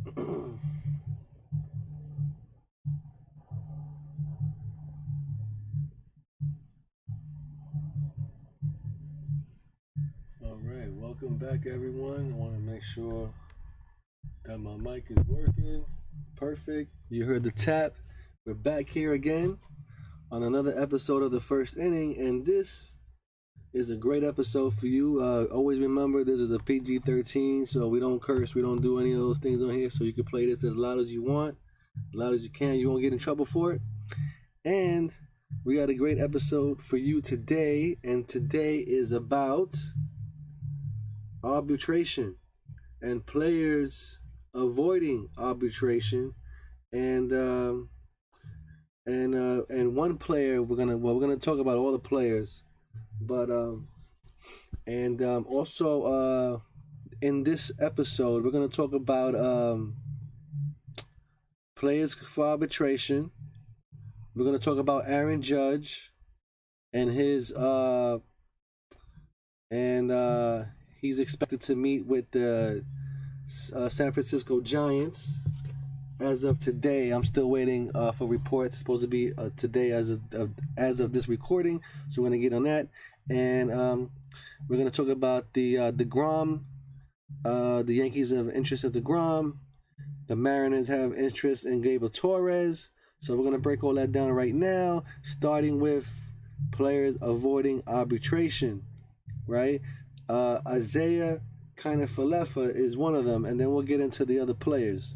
All right, welcome back, everyone. I want to make sure that my mic is working. Perfect. You heard the tap. We're back here again on another episode of the first inning, and this is a great episode for you. Always remember, this is a PG-13, so we don't curse, we don't do any of those things on here, so you can play this as loud as you want, as loud as you can. You won't get in trouble for it. And we got a great episode for you today, and today is about arbitration and players avoiding arbitration, and one player we're gonna talk about all the players, but also in this episode we're gonna talk about players for arbitration. We're gonna talk about Aaron Judge and his he's expected to meet with the San Francisco Giants as of today. I'm still waiting for reports. It's supposed to be today as of this recording, so we're gonna get on that. And we're gonna talk about the DeGrom. The Yankees have interest in DeGrom. The Mariners have interest in Gabriel Torres. So we're gonna break all that down right now, starting with players avoiding arbitration, right? Isaiah Kiner-Falefa is one of them, and then we'll get into the other players.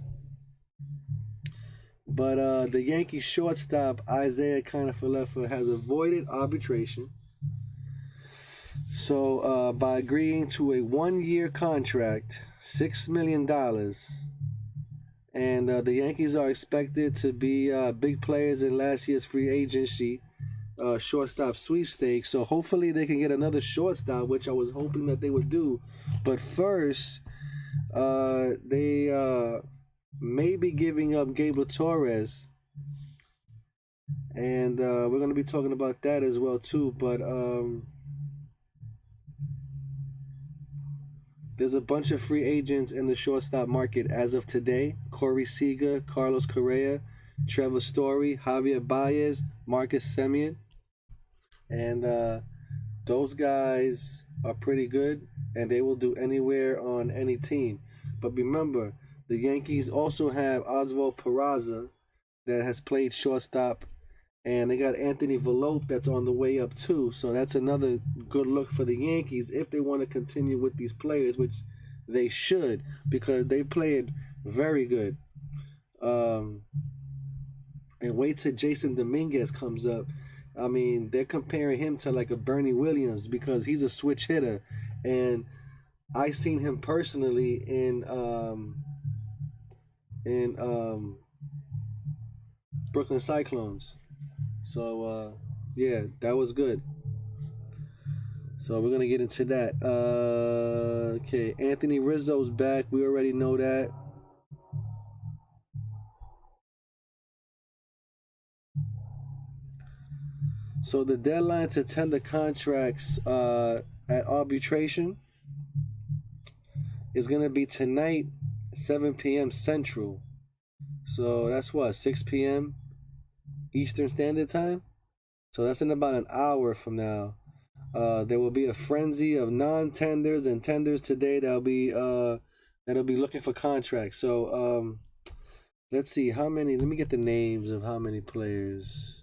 But the Yankee shortstop Isaiah Kiner-Falefa has avoided arbitration. So by agreeing to a 1-year contract, $6 million, and the Yankees are expected to be big players in last year's free agency shortstop sweepstakes. So hopefully they can get another shortstop, which I was hoping that they would do. But first, they may be giving up Gabriel Torres, and we're going to be talking about that as well too. But there's a bunch of free agents in the shortstop market as of today: Corey Seager, Carlos Correa, Trevor Story, Javier Baez, Marcus Semien. And those guys are pretty good, and they will do anywhere on any team. But remember, the Yankees also have Oswald Peraza that has played shortstop, and they got Anthony Volpe that's on the way up too. So that's another good look for the Yankees if they want to continue with these players, which they should, because they played very good. And wait till Jason Dominguez comes up. I mean, they're comparing him to like a Bernie Williams because he's a switch hitter, and I seen him personally in Brooklyn Cyclones. So yeah, that was good. So we're gonna get into that. Okay, Anthony Rizzo's back. We already know that. So the deadline to tender contracts at arbitration is going to be tonight, 7 p.m. Central. So that's what, 6 p.m. Eastern Standard Time? So that's in about an hour from now. There will be a frenzy of non-tenders and tenders today that'll be looking for contracts. So let's see how many. Let me get the names of how many players.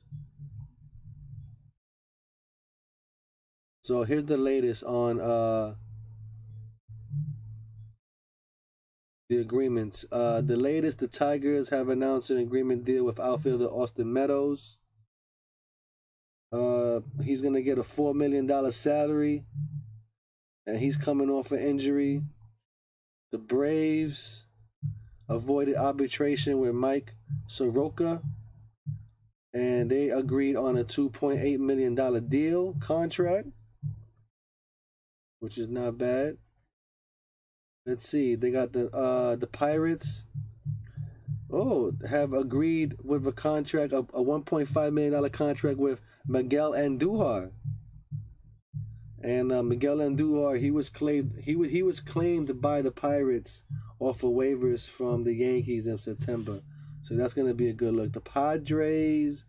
So here's the latest on the agreements. The latest, the Tigers have announced an agreement deal with outfielder Austin Meadows. He's going to get a $4 million salary, and he's coming off an injury. The Braves avoided arbitration with Mike Soroka, and they agreed on a $2.8 million deal contract, which is not bad. Let's see. They got the Pirates. Have agreed with a contract, a $1.5 million contract with Miguel Andujar. And Miguel Andujar, he was claimed by the Pirates off of waivers from the Yankees in September. So that's going to be a good look. The Padres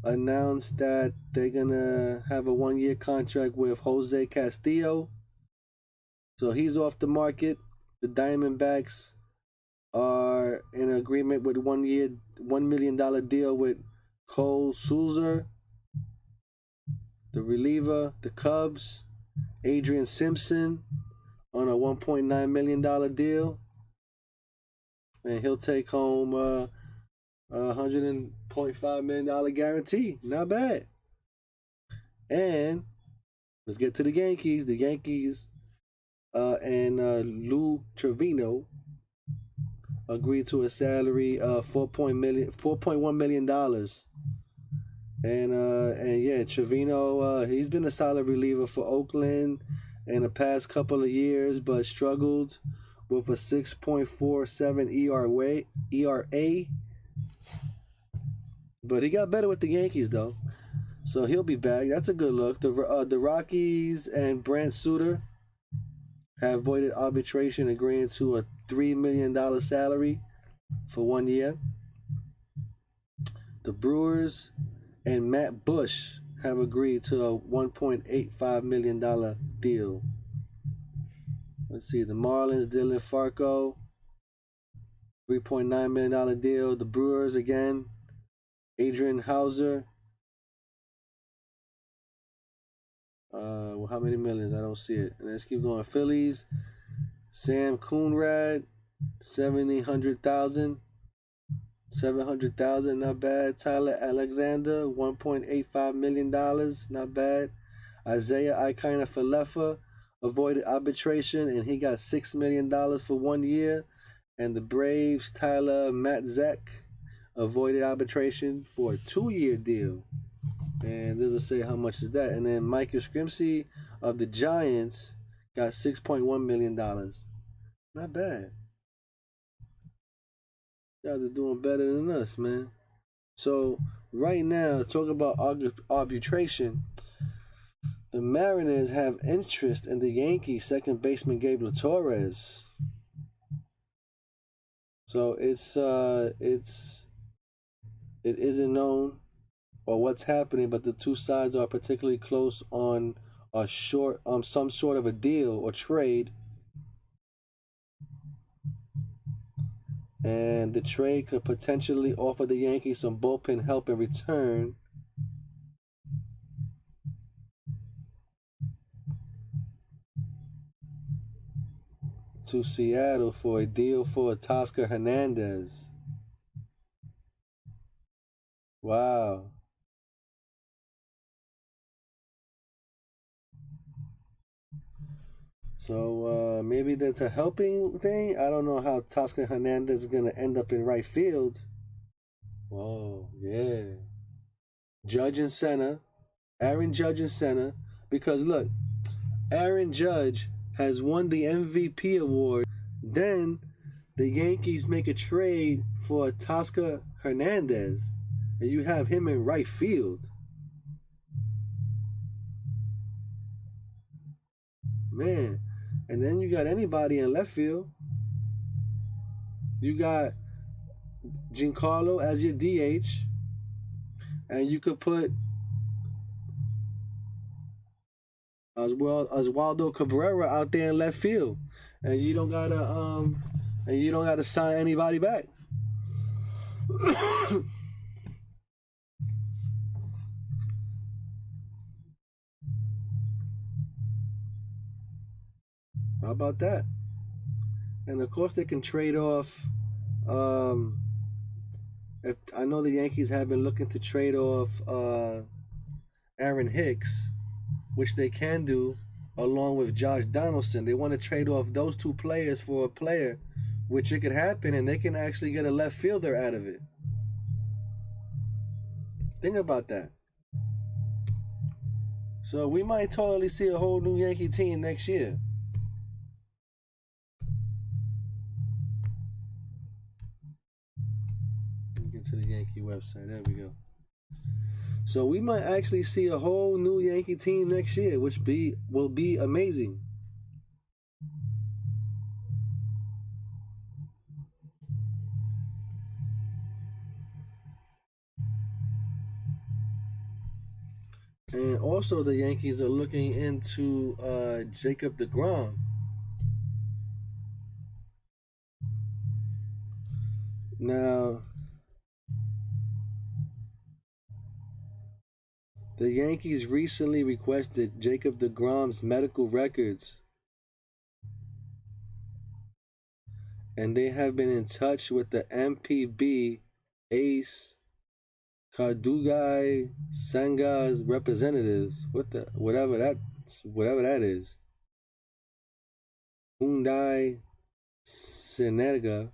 announced that they're going to have a 1-year contract with Jose Castillo. So he's off the market. The Diamondbacks are in agreement with $1 million deal with Cole Sulzer, the reliever. The Cubs, Adrian Simpson, on a $1.9 million deal. And he'll take home a $100.5 million guarantee. Not bad. And let's get to the Yankees. The Yankees and Lou Trevino agreed to a salary of $4.1 million. And yeah, Trevino, he's been a solid reliever for Oakland in the past couple of years, but struggled with a 6.47 ERA. But he got better with the Yankees, though. So he'll be back. That's a good look. The Rockies and Brant Suter have voided arbitration, agreeing to a $3 million salary for 1 year. The Brewers and Matt Bush have agreed to a $1.85 million deal. Let's see, the Marlins, Dylan Farco, $3.9 million deal. The Brewers again, Adrian Hauser. How many millions? I don't see it. And let's keep going. Phillies, Sam Coonrad, $700,000. Not bad. Tyler Alexander, $1.85 million. Not bad. Isaiah Ikina-Falefa avoided arbitration, and he got $6 million for 1 year. And the Braves, Tyler Matzek, avoided arbitration for a 2-year deal. And doesn't say how much is that. And then Michael Scrimpsey of the Giants got $6.1 million. Not bad. You guys are doing better than us, man. So right now, talking about arbitration, the Mariners have interest in the Yankees second baseman Gabriel Torres. So it isn't known or what's happening, but the two sides are particularly close on some sort of a deal or trade. And the trade could potentially offer the Yankees some bullpen help in return. To Seattle for a deal for Teoscar Hernandez. Wow. So maybe that's a helping thing. I don't know how Teoscar Hernandez is going to end up in right field. Whoa, yeah. Judge and center. Aaron Judge and center. Because look, Aaron Judge has won the MVP award. Then the Yankees make a trade for Teoscar Hernandez, and you have him in right field. Man, and then you got anybody in left field. You got Giancarlo as your DH, and you could put Oswaldo Cabrera out there in left field, and you don't gotta sign anybody back. How about that? And of course they can trade off. If I know the Yankees have been looking to trade off Aaron Hicks, which they can do along with Josh Donaldson. They want to trade off those two players for a player, which it could happen, and they can actually get a left fielder out of it. Think about that. So we might totally see a whole new Yankee team next year. Get to the Yankee website. There we go. So we might actually see a whole new Yankee team next year, which will be amazing. And also, the Yankees are looking into Jacob DeGrom. Now, the Yankees recently requested Jacob DeGrom's medical records, and they have been in touch with the MPB Ace Cardugai Sanga's representatives. Whatever that is. Hyundai Senega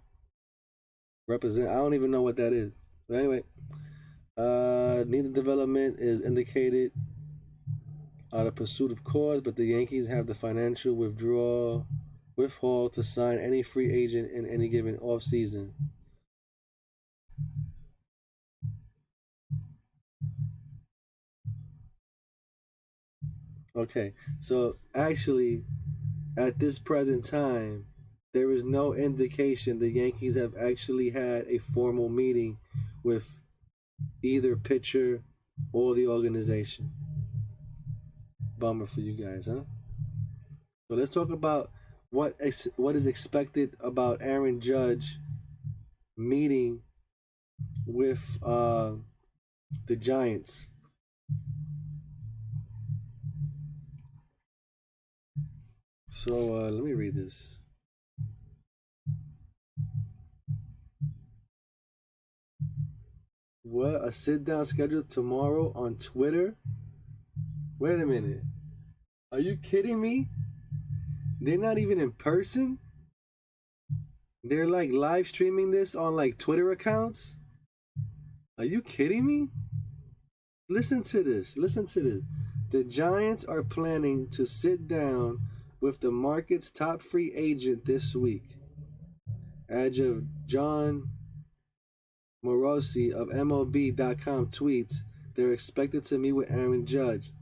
represent. I don't even know what that is. But anyway, neither development is indicated out of pursuit of cause, but the Yankees have the financial withhold to sign any free agent in any given offseason. Okay, so actually, at this present time, there is no indication the Yankees have actually had a formal meeting with either pitcher or the organization. Bummer for you guys, huh? So let's talk about what is expected about Aaron Judge meeting with the Giants. So let me read this. What, a sit down scheduled tomorrow on Twitter? Wait a minute. Are you kidding me? They're not even in person? They're like live streaming this on like Twitter accounts? Are you kidding me? Listen to this. The Giants are planning to sit down with the market's top free agent this week. As of John Morosi of MLB.com tweets, they're expected to meet with Aaron Judge.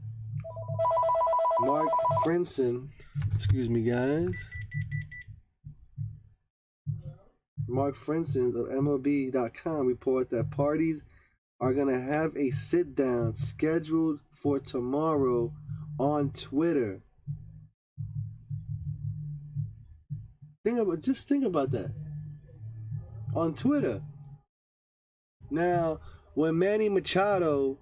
Mark Frinson, excuse me guys. Mark Frinson of MLB.com report that parties are going to have a sit down scheduled for tomorrow on Twitter. Think about that. On Twitter. Now, when Manny Machado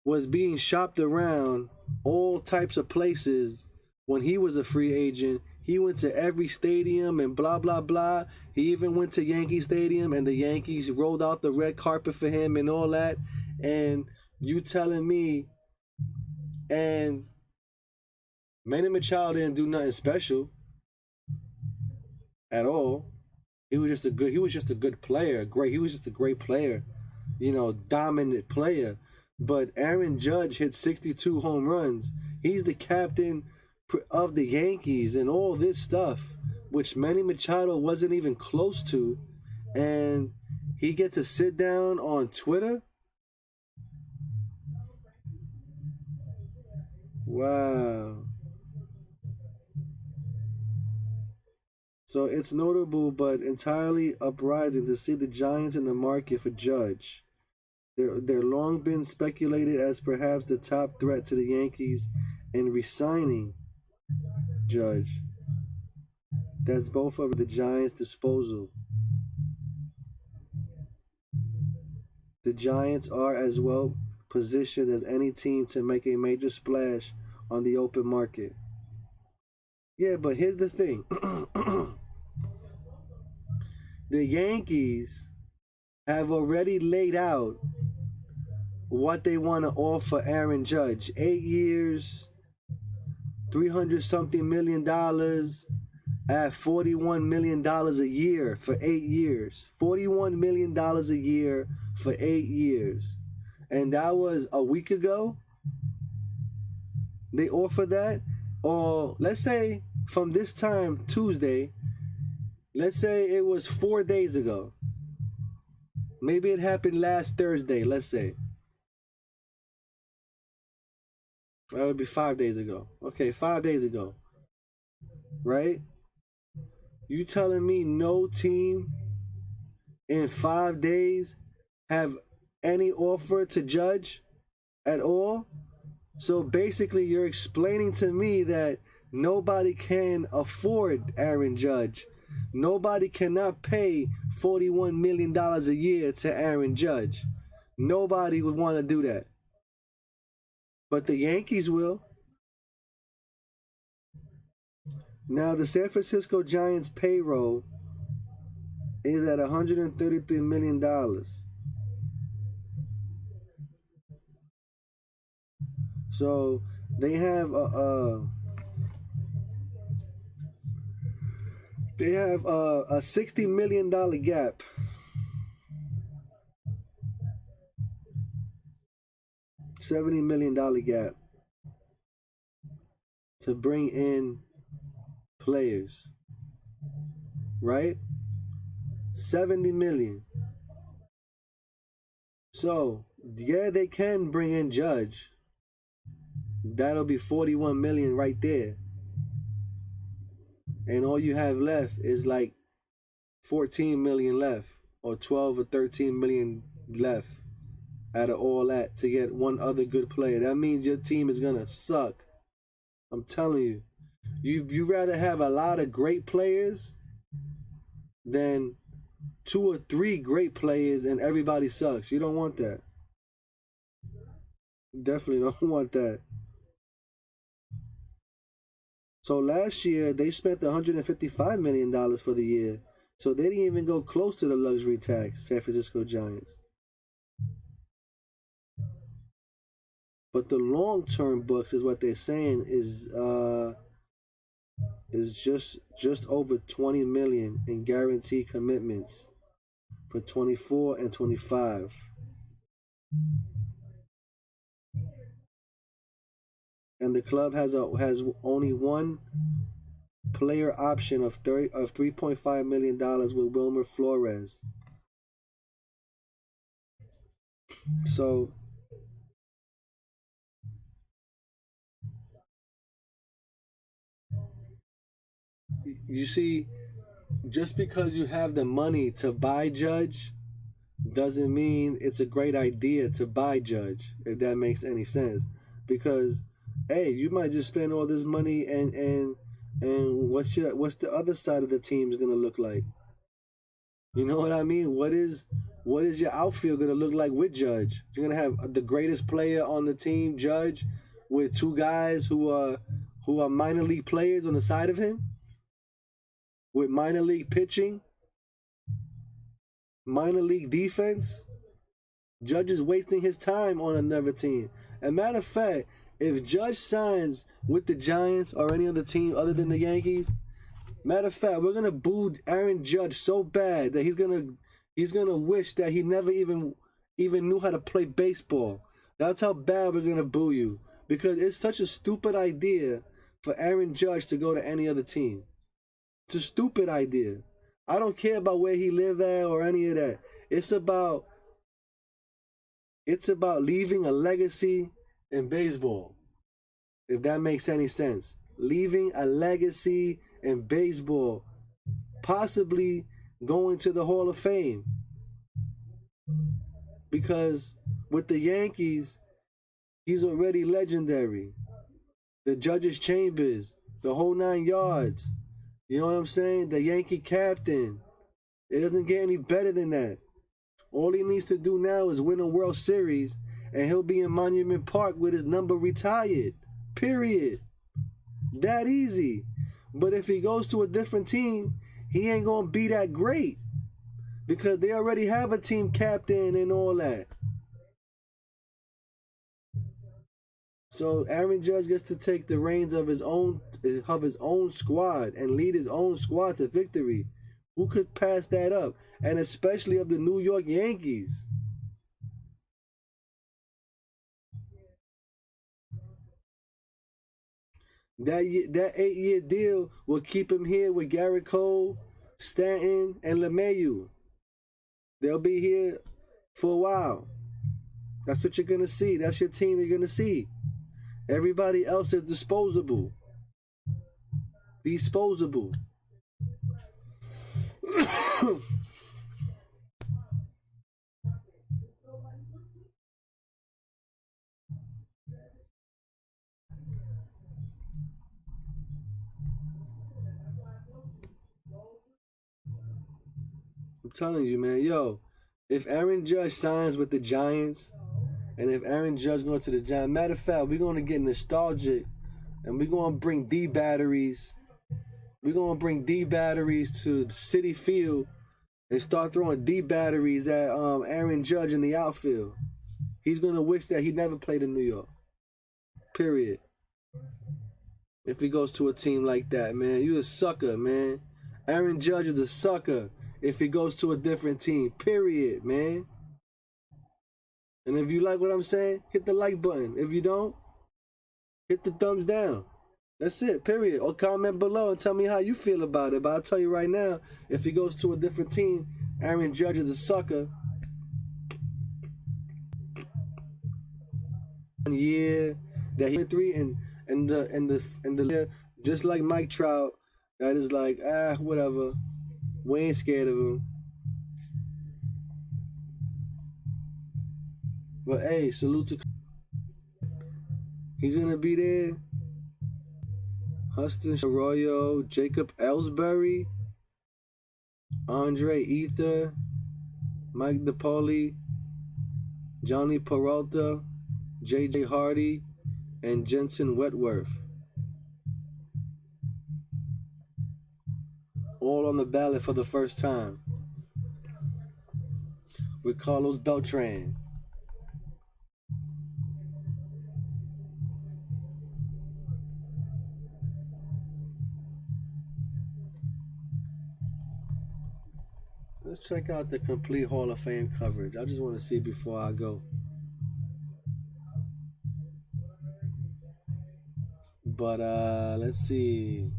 was being shopped around all types of places when he was a free agent, he went to every stadium and blah, blah, blah. He even went to Yankee Stadium and the Yankees rolled out the red carpet for him and all that. And you telling me, and Manny Machado didn't do nothing special at all. He was just a good player. He was just a great player. Dominant player. But Aaron Judge hit 62 home runs. He's the captain of the Yankees and all this stuff, which Manny Machado wasn't even close to. And he gets to sit down on Twitter? Wow. So it's notable but entirely uprising to see the Giants in the market for Judge. They're long been speculated as perhaps the top threat to the Yankees in re-signing Judge. That's both of the Giants' disposal. The Giants are as well positioned as any team to make a major splash on the open market. Yeah, but here's the thing. The Yankees have already laid out what they want to offer Aaron Judge. 8 years, $300-something million at $41 million a year for 8 years. $41 million a year for 8 years. And that was a week ago. They offered that. Or let's say from this time, Tuesday, let's say it was 4 days ago. Maybe it happened last Thursday, let's say. That would be 5 days ago. Okay, 5 days ago. Right? You telling me no team in 5 days have any offer to Judge at all? So basically, you're explaining to me that nobody can afford Aaron Judge. Nobody cannot pay $41 million a year to Aaron Judge. Nobody would want to do that. But the Yankees will. Now, the San Francisco Giants payroll is at $133 million. So they have a $60 million gap. $70 million gap to bring in players, right? 70 million. So yeah, they can bring in Judge. That'll be 41 million right there. And all you have left is like 14 million left, or 12 or 13 million left out of all that to get one other good player. That means your team is gonna suck. I'm telling you. You rather have a lot of great players than 2 or 3 great players and everybody sucks. You don't want that. You definitely don't want that. So last year they spent $155 million for the year. So they didn't even go close to the luxury tax, San Francisco Giants. But the long-term books is what they're saying is just over 20 million in guaranteed commitments for 24 and 25. And the club has only one player option of $3.5 million with Wilmer Flores. So you see, just because you have the money to buy Judge doesn't mean it's a great idea to buy Judge, if that makes any sense. Because hey, you might just spend all this money and what's the other side of the team is gonna look like? You know what I mean? What is your outfield gonna look like with Judge? You're gonna have the greatest player on the team, Judge, with 2 guys who are minor league players on the side of him, with minor league pitching, minor league defense. Judge is wasting his time on another team. As a matter of fact, if Judge signs with the Giants or any other team other than the Yankees, matter of fact, we're gonna boo Aaron Judge so bad that he's gonna wish that he never even knew how to play baseball. That's how bad we're gonna boo you, because it's such a stupid idea for Aaron Judge to go to any other team. It's a stupid idea. I don't care about where he live at or any of that. It's about leaving a legacy in baseball, if that makes any sense. Leaving a legacy in baseball, possibly going to the Hall of Fame. Because with the Yankees, he's already legendary. The Judge's Chambers, the whole 9 yards. You know what I'm saying? The Yankee captain. It doesn't get any better than that. All he needs to do now is win a World Series, and he'll be in Monument Park with his number retired. Period. That easy. But if he goes to a different team, he ain't gonna be that great, because they already have a team captain and all that. So Aaron Judge gets to take the reins of his own squad and lead his own squad to victory. Who could pass that up? And especially of the New York Yankees. That 8-year deal will keep him here with Garrett Cole, Stanton, and LeMahieu. They'll be here for a while. That's what you're going to see. That's your team you're going to see. Everybody else is disposable. Disposable. I'm telling you, man. Yo, if Aaron Judge signs with the Giants, and if Aaron Judge goes to the Giants, matter of fact, we're gonna get nostalgic, and we're gonna bring D batteries. We're gonna bring D batteries to City Field and start throwing D batteries at Aaron Judge in the outfield. He's gonna wish that he never played in New York. Period. If he goes to a team like that, man, you a sucker, man. Aaron Judge is a sucker if he goes to a different team. Period, man. And if you like what I'm saying, hit the like button. If you don't, hit the thumbs down. That's it, period. Or comment below and tell me how you feel about it. But I'll tell you right now, if he goes to a different team, Aaron Judge is a sucker. 1 year that he 3 and the just like Mike Trout, that is like whatever. We ain't scared of him. But hey, salute to he's gonna be there. Huston Arroyo, Jacob Ellsbury, Andre Ether, Mike DePauli, Johnny Peralta, J.J. Hardy, and Jensen Wentworth. All on the ballot for the first time. With Carlos Beltran. Let's check out the complete Hall of Fame coverage. I just want to see before I go. But let's see.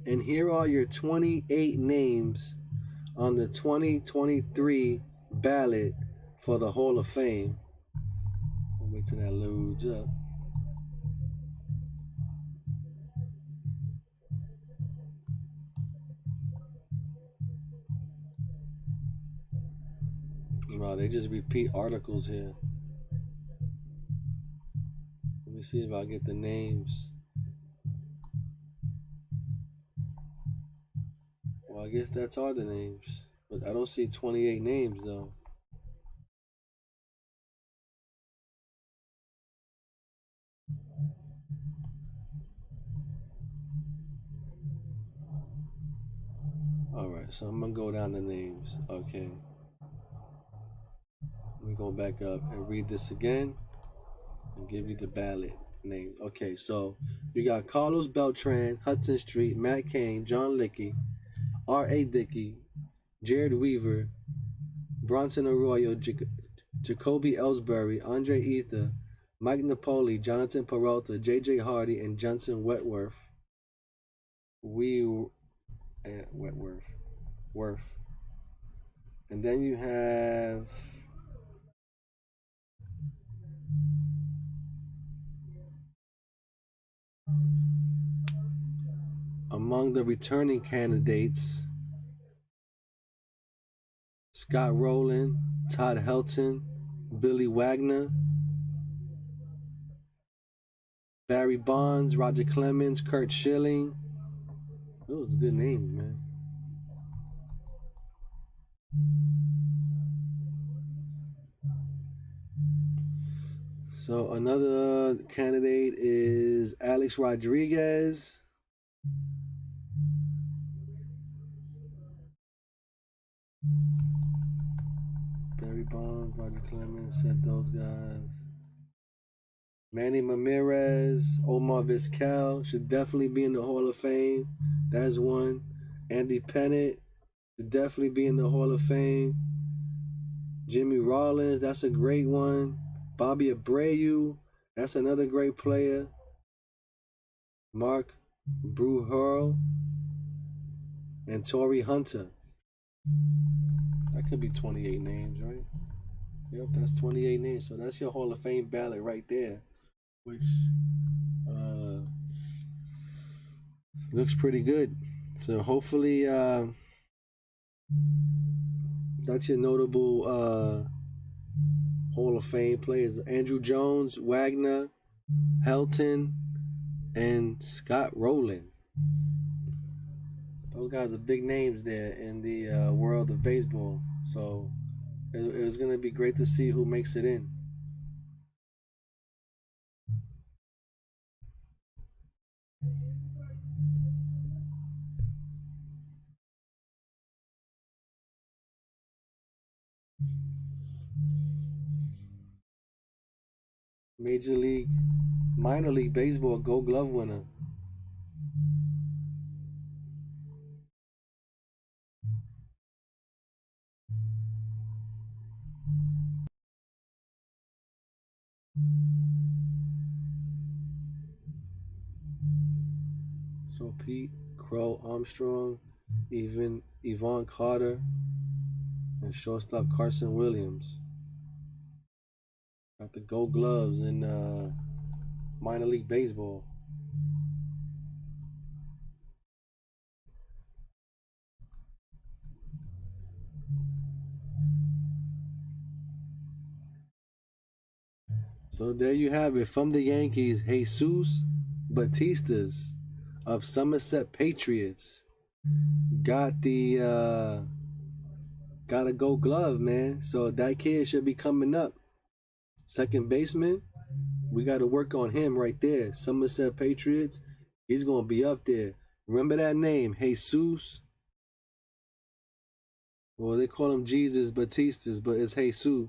And here are your 28 names on the 2023 ballot for the Hall of Fame. I'll wait till that loads up. Wow, they just repeat articles here. Let me see if I get the names. Well, I guess that's all the names. But I don't see 28 names, though. Alright, so I'm going to go down the names. Okay. Let me go back up and read this again and give you the ballot name. Okay, so you got Carlos Beltran, Hudson Street, Matt Cain, John Lickey, R.A. Dickey, Jared Weaver, Bronson Arroyo, Jacoby Ellsbury, Andre Ether, Mike Napoli, Jonathan Peralta, J.J. Hardy, and Jensen Wentworth. Worth. And then you have among the returning candidates, Scott Rowland, Todd Helton, Billy Wagner, Barry Bonds, Roger Clemens, Curt Schilling. Those are good names, man. So another candidate is Alex Rodriguez. Barry Bonds, Roger Clemens, said those guys. Manny Ramirez, Omar Vizquel should definitely be in the Hall of Fame. That's one. Andy Pettitte should definitely be in the Hall of Fame. Jimmy Rollins, that's a great one. Bobby Abreu, that's another great player. Mark Bruhurl and Torrey Hunter. That could be 28 names, right? Yep, that's 28 names. So that's your Hall of Fame ballot right there, which looks pretty good. So hopefully that's your notable Hall of Fame players: Andrew Jones, Wagner, Helton, and Scott Rowland. Those guys are big names there in the world of baseball. So it was going to be great to see who makes it in. Major League, Minor League Baseball Gold Glove winner. So Pete, Crow Armstrong, even Yvonne Carter, and shortstop Carson Williams. Got the Gold Gloves in Minor League Baseball. So there you have it from the Yankees, Jesus Batistas of Somerset Patriots got the got a Gold Glove, man. So that kid should be coming up. Second baseman, we got to work on him right there. Somerset Patriots, he's gonna be up there. Remember that name, Jesus. Well, they call him Jesus Batistas, but it's Jesus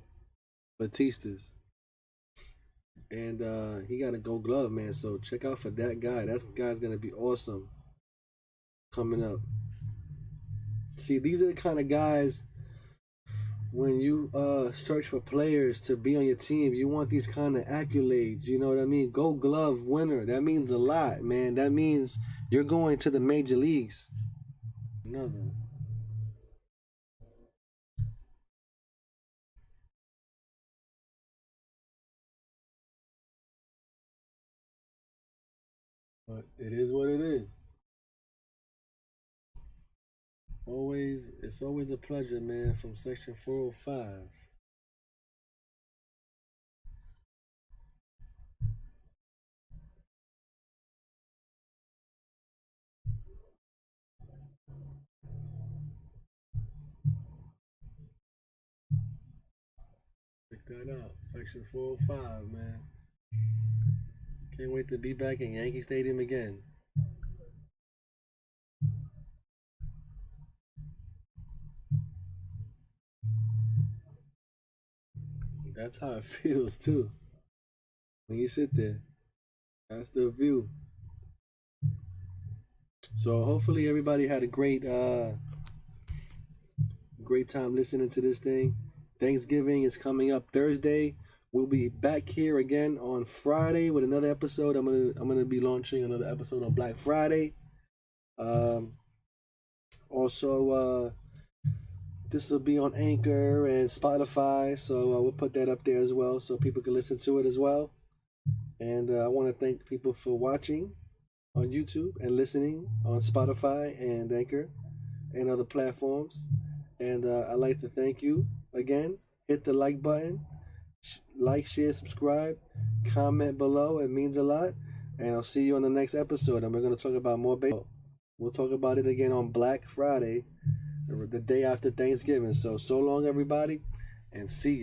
Batistas. And he got a Gold Glove, man. So check out for that guy. That guy's gonna be awesome coming up. See, these are the kind of guys when you search for players to be on your team, you want these kind of accolades. You know what I mean? Gold Glove winner. That means a lot, man. That means you're going to the major leagues. Another. But it is what it is. It's always a pleasure, man, from Section 405. Check that out. Section 405, man. Can't wait to be back in Yankee Stadium again. That's how it feels, too. When you sit there, that's the view. So hopefully everybody had a great time listening to this thing. Thanksgiving is coming up Thursday. We'll be back here again on Friday with another episode. I'm gonna be launching another episode on Black Friday. Also, this will be on Anchor and Spotify, so we'll put that up there as well, so people can listen to it as well. And I want to thank people for watching on YouTube and listening on Spotify and Anchor and other platforms. And I'd like to thank you again. Hit the like button, like, share, subscribe, comment below. It means a lot. And I'll see you on the next episode. And we're going to talk about more baseball. We'll talk about it again on Black Friday, the day after Thanksgiving. So long, everybody, and see you.